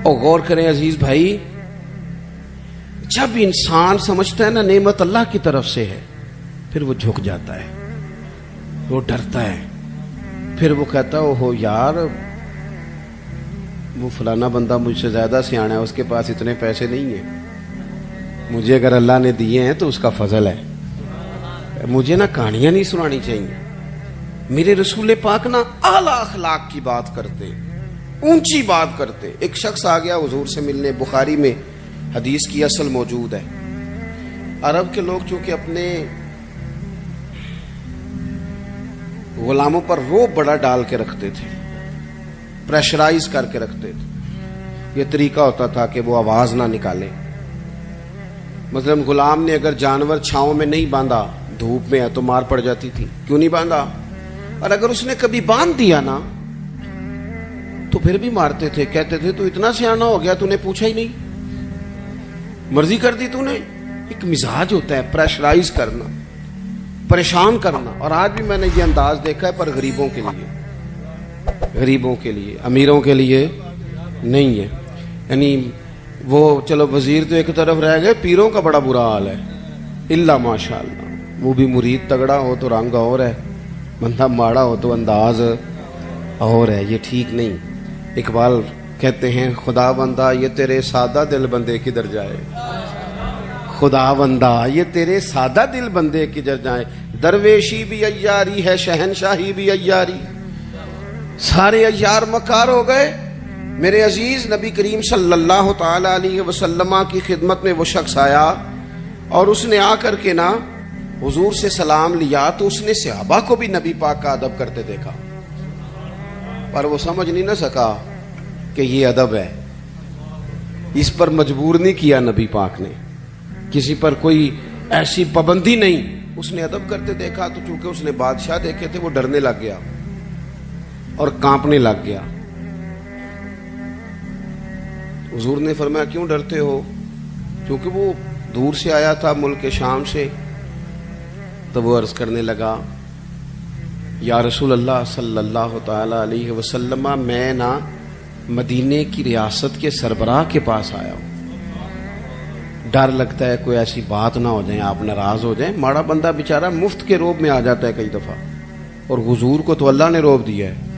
اور غور کریں عزیز بھائی، جب انسان سمجھتا ہے نا نعمت اللہ کی طرف سے ہے، پھر وہ جھک جاتا ہے، وہ ڈرتا ہے، پھر وہ کہتا ہے اوہو یار وہ فلانا بندہ مجھ سے زیادہ سیانا ہے، اس کے پاس اتنے پیسے نہیں ہیں، مجھے اگر اللہ نے دیے ہیں تو اس کا فضل ہے، مجھے نا کہانیاں نہیں سنانی چاہیے۔ میرے رسول پاک نا اعلیٰ اخلاق کی بات کرتے، اونچی بات کرتے۔ ایک شخص آ گیا حضور سے ملنے، بخاری میں حدیث کی اصل موجود ہے۔ عرب کے لوگ چونکہ اپنے غلاموں پر روب بڑا ڈال کے رکھتے تھے، پریشرائز کر کے رکھتے تھے۔ یہ طریقہ ہوتا تھا کہ وہ آواز نہ نکالے۔ مثلا غلام نے اگر جانور چھاؤں میں نہیں باندھا، دھوپ میں ہے تو مار پڑ جاتی تھی، کیوں نہیں باندھا؟ اور اگر اس نے کبھی باندھ دیا نا تو پھر بھی مارتے تھے، کہتے تھے تو اتنا سیانا ہو گیا، تو نے پوچھا ہی نہیں، مرضی کر دی تو نے۔ ایک مزاج ہوتا ہے پریشرائز کرنا، پریشان کرنا۔ اور آج بھی میں نے یہ انداز دیکھا ہے، پر غریبوں کے لیے، غریبوں کے لیے، امیروں کے لیے نہیں ہے۔ یعنی وہ چلو وزیر تو ایک طرف رہ گئے، پیروں کا بڑا برا حال ہے، الا ماشاء اللہ۔ وہ بھی مرید تگڑا ہو تو رنگ اور ہے، بندہ ماڑا ہو تو انداز اور ہے، یہ ٹھیک نہیں۔ اقبال کہتے ہیں خدا بندہ یہ تیرے سادہ دل بندے کدھر جائے، خدا بندہ یہ تیرے سادہ دل بندے کدھر جائے۔ درویشی بھی عیاری ہے، شہنشاہی بھی عیاری، سارے عیار مکار ہو گئے۔ میرے عزیز نبی کریم صلی اللہ تعالی علیہ وسلم کی خدمت میں وہ شخص آیا اور اس نے آ کر کے نا حضور سے سلام لیا، تو اس نے صحابہ کو بھی نبی پاک کا ادب کرتے دیکھا، پر وہ سمجھ نہیں نہ سکا کہ یہ ادب ہے۔ اس پر مجبور نہیں کیا نبی پاک نے، کسی پر کوئی ایسی پابندی نہیں، اس نے ادب کرتے دیکھا۔ تو چونکہ اس نے بادشاہ دیکھے تھے، وہ ڈرنے لگ گیا اور کانپنے لگ گیا۔ حضور نے فرمایا کیوں ڈرتے ہو؟ کیونکہ وہ دور سے آیا تھا، ملک شام سے۔ تو وہ عرض کرنے لگا یا رسول اللہ صلی اللہ تعالی علیہ وسلم، میں نا مدینے کی ریاست کے سربراہ کے پاس آیا ہوں، ڈر لگتا ہے کوئی ایسی بات نہ ہو جائے، آپ ناراض ہو جائیں۔ ماڑا بندہ بیچارہ مفت کے روب میں آ جاتا ہے کئی دفعہ، اور حضور کو تو اللہ نے روب دیا ہے،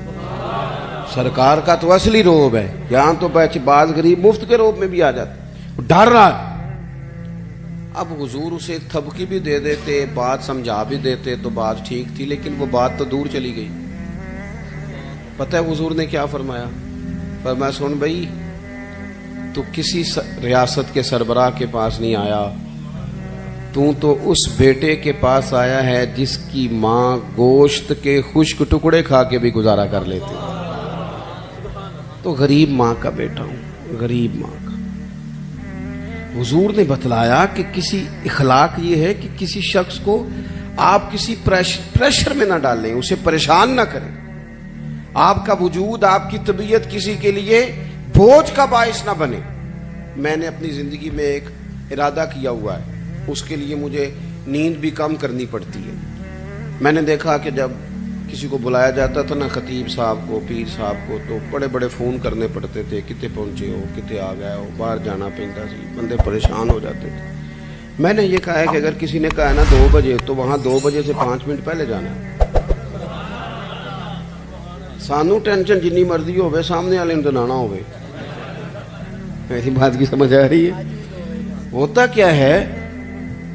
سرکار کا تو اصلی روب ہے۔ یہاں تو بعض غریب مفت کے روب میں بھی آ جاتے، ڈر رہا ہے۔ اب حضور اسے تھبکی بھی دے دیتے، بات سمجھا بھی دیتے تو بات ٹھیک تھی، لیکن وہ بات تو دور چلی گئی۔ پتہ ہے حضور نے کیا فرمایا؟ فرمایا سن بھائی، تو کسی ریاست کے سربراہ کے پاس نہیں آیا، تو اس بیٹے کے پاس آیا ہے جس کی ماں گوشت کے خشک ٹکڑے کھا کے بھی گزارا کر لیتی، تو غریب ماں کا بیٹا ہوں، غریب ماں کا۔ حضور نے بتلایا کہ کسی اخلاق یہ ہے کہ کسی شخص کو آپ کسی پریشر میں نہ ڈالیں، اسے پریشان نہ کریں، آپ کا وجود، آپ کی طبیعت کسی کے لیے بوجھ کا باعث نہ بنے۔ میں نے اپنی زندگی میں ایک ارادہ کیا ہوا ہے، اس کے لیے مجھے نیند بھی کم کرنی پڑتی ہے۔ میں نے دیکھا کہ جب کسی کو بلایا جاتا تھا نا، خطیب صاحب کو، پیر صاحب کو، تو بڑے بڑے فون کرنے پڑتے تھے، کتے پہنچے ہو، کتے آ گئے ہو، باہر جانا پڑتا سی، بندے پریشان ہو جاتے تھے۔ میں نے یہ کہا ہے کہ اگر کسی نے کہا ہے نا 2 بجے، تو وہاں 2 بجے سے 5 منٹ پہلے جانا ہے۔ سانو ٹینشن جنی مرضی ہوئے، سامنے والے نے لانا ہوئے۔ میری بات کی سمجھ آ رہی ہے؟ ہوتا کیا ہے،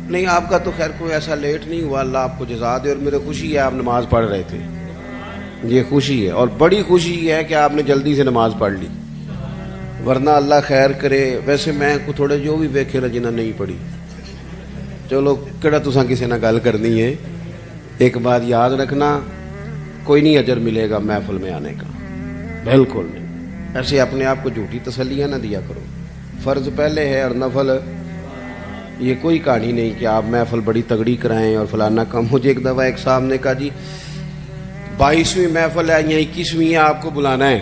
نہیں آپ کا تو خیر کوئی ایسا لیٹ نہیں ہوا، اللہ آپ کو جزا دے، اور میرے خوشی ہے آپ نماز پڑھ رہے تھے، یہ خوشی ہے، اور بڑی خوشی ہے کہ آپ نے جلدی سے نماز پڑھ لی، ورنہ اللہ خیر کرے۔ ویسے میں کو تھوڑے جو بھی ویکھے جنہ نہیں پڑھی، چلو کہڑا تساں کسی نہ گل کرنی ہے، ایک بات یاد رکھنا، کوئی نہیں اجر ملے گا محفل میں آنے کا، بالکل نہیں۔ ایسے اپنے آپ کو جھوٹی تسلیاں نہ دیا کرو، فرض پہلے ہے اور نفل یہ کوئی کہانی نہیں کہ آپ محفل بڑی تگڑی کرائیں اور فلانا کم۔ مجھے ایک دفعہ ایک صاحب نے کہا جی 22ویں محفل ہے یا 21ویں ہے، آپ کو بلانا ہے،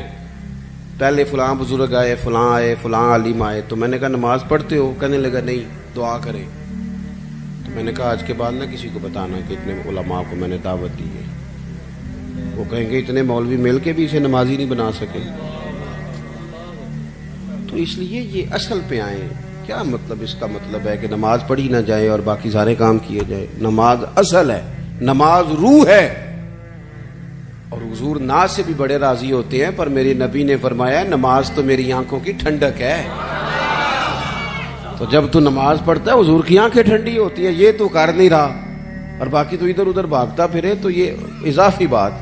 پہلے فلاں بزرگ آئے، فلاں عالم آئے، تو میں نے کہا نماز پڑھتے ہو؟ کہنے لگا نہیں، دعا کریں۔ تو میں نے کہا آج کے بعد نہ کسی کو بتانا کہ اتنے علماء کو میں نے دعوت دی ہے، وہ کہیں گے اتنے مولوی مل کے بھی اسے نمازی نہیں بنا سکے۔ تو اس لیے یہ اصل پہ آئیں. کیا مطلب؟ اس کا مطلب ہے کہ نماز پڑھی نہ جائے اور باقی سارے کام کیے جائے. نماز اصل ہے، نماز روح ہے. اور حضور ناز سے بھی بڑے راضی ہوتے ہیں، پر میرے نبی نے فرمایا نماز تو میری آنکھوں کی ٹھنڈک ہے. تو جب تو نماز پڑھتا ہے حضور کی آنکھیں ٹھنڈی ہوتی ہیں. یہ تو کر نہیں رہا اور باقی تو ادھر ادھر بھاگتا پھرے، تو یہ اضافی بات.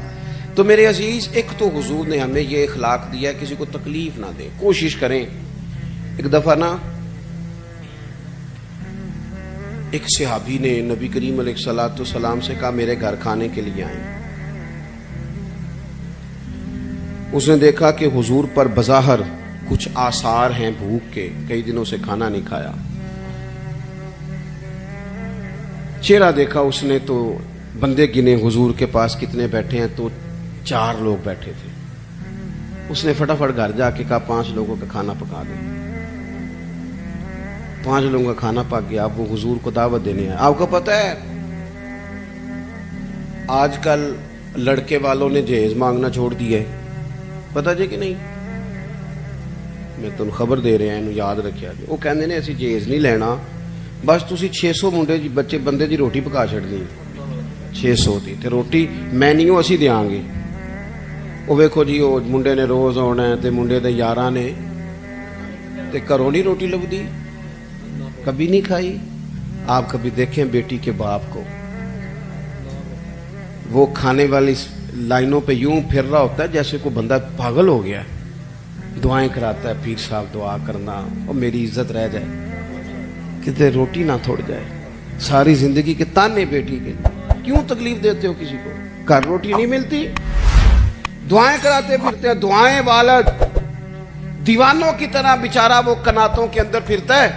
تو میرے عزیز، ایک تو حضور نے ہمیں یہ اخلاق دیا ہے کسی کو تکلیف نہ دیں. کوشش کریں. ایک دفعہ نا ایک صحابی نے نبی کریم علیہ الصلوۃ والسلام سے کہا میرے گھر کھانے کے لیے آئیں. اس نے دیکھا کہ حضور پر بظاہر کچھ آثار ہیں بھوک کے، کئی دنوں سے کھانا نہیں کھایا. چہرہ دیکھا اس نے تو بندے گنے حضور کے پاس کتنے بیٹھے ہیں، تو 4 لوگ بیٹھے تھے. اس نے فٹافٹ گھر جا کے کہا 5 لوگوں کا کھانا پکا دیں. 5 لوگوں کا کھانا پک گیا. اب وہ حضور کو دعوت دینے آئے. آپ کو پتہ ہے آج کل لڑکے والوں نے جہیز مانگنا چھوڑ دیا ہے، پتہ جی کہ نہیں؟ میں تم خبر دے رہا ہوں، یاد رکھیا جی. وہ کہندے نے اسی جہیز نہیں لینا، بس تسی 600 منڈے جی بچے بندے دی روٹی پکا چھڑنی. 600 دی تے روٹی میں نہیں ہوں اسی دیاں گے. وہ ویکھو جی وہ منڈے نے روز آنا ہے تے منڈے دے یاراں نے تے گھروں نہیں روٹی لبدی، کبھی نہیں کھائی. آپ کبھی دیکھیں بیٹی کے باپ کو، وہ کھانے والی لائنوں پہ یوں پھر رہا ہوتا ہے جیسے کوئی بندہ پاگل ہو گیا. دعائیں کراتا ہے، پیر صاحب دعا کرنا اور میری عزت رہ جائے، کتے روٹی نہ تھوڑ جائے. ساری زندگی کے تانے بیٹی کے لیے. کیوں تکلیف دیتے ہو کسی کو؟ گھر روٹی نہیں ملتی، دعائیں کراتے پھرتے ہیں. دعائیں والا دیوانوں کی طرح بیچارہ وہ کناتوں کے اندر پھرتا ہے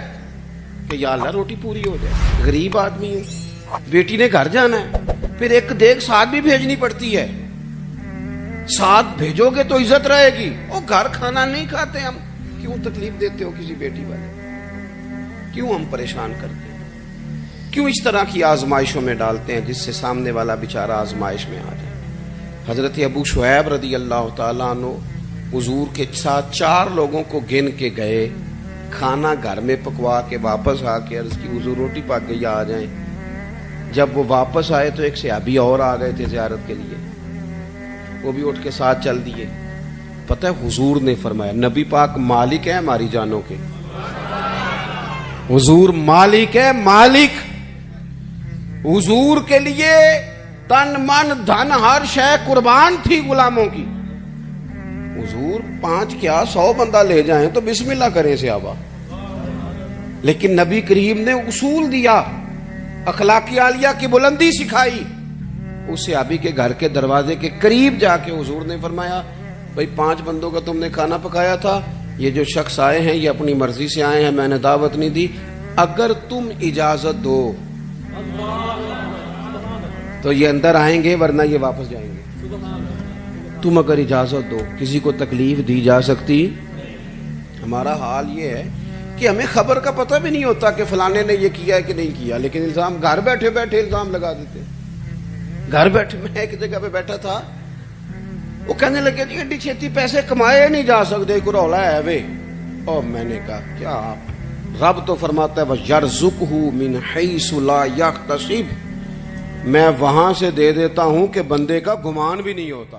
کہ یا اللہ روٹی پوری ہو جائے. غریب آدمی ہوں، بیٹی نے گھر جانا ہے، پھر ایک دیکھ ساتھ بھی بھیجنی پڑتی ہے. ساتھ بھیجو گے تو عزت رہے گی. اور گھر کھانا نہیں کھاتے ہم. کیوں تکلیف دیتے ہو کسی بیٹی والے؟ کیوں ہم پریشان کرتے ہیں؟ کیوں اس طرح کی آزمائشوں میں ڈالتے ہیں جس سے سامنے والا بیچارہ آزمائش میں آ جائے؟ حضرت ابو شعیب رضی اللہ تعالیٰ عنہ حضور کے ساتھ 4 لوگوں کو گن کے گئے، کھانا گھر میں پکوا کے واپس آ کے عرض کی حضور روٹی پک گئی آ جائیں. جب وہ واپس آئے تو ایک صحابی اور آ گئے تھے زیارت کے لیے، وہ بھی اٹھ کے ساتھ چل دیے. پتہ ہے حضور نے فرمایا، نبی پاک مالک ہے ہماری جانوں کے، حضور مالک ہے، مالک. حضور کے لیے تن من دھن ہر شے قربان تھی غلاموں کی. حضور 5 کیا 100 بندہ لے جائیں تو بسم اللہ کریں صحابہ. لیکن نبی کریم نے اصول دیا، اخلاقی عالیہ کی بلندی سکھائی. اس صحابی کے گھر کے دروازے کے قریب جا کے حضور نے فرمایا بھئی 5 بندوں کا تم نے کھانا پکایا تھا، یہ جو شخص آئے ہیں یہ اپنی مرضی سے آئے ہیں، میں نے دعوت نہیں دی، اگر تم اجازت دو تو یہ اندر آئیں گے ورنہ یہ واپس جائیں گے. تم اگر اجازت دو. کسی کو تکلیف دی جا سکتی؟ ہمارا حال یہ ہے کہ ہمیں خبر کا پتہ بھی نہیں ہوتا کہ فلانے نے یہ کیا ہے کہ نہیں کیا، لیکن الزام گھر بیٹھے بیٹھے الزام لگا دیتے. گھر بیٹھے میں ایک جگہ پہ بیٹھا تھا، وہ کہنے لگے جی ایڈی چھیتی پیسے کمائے نہیں جا سکتے، کوئی رولا ہے وے. اور میں نے کہا کیا آپ، رب تو فرماتا ہے وَيَرْزُقْهُ مِنْ حَيْثُ لَا يَحْتَسِبُ، میں وہاں سے دے دیتا ہوں کہ بندے کا گمان بھی نہیں ہوتا.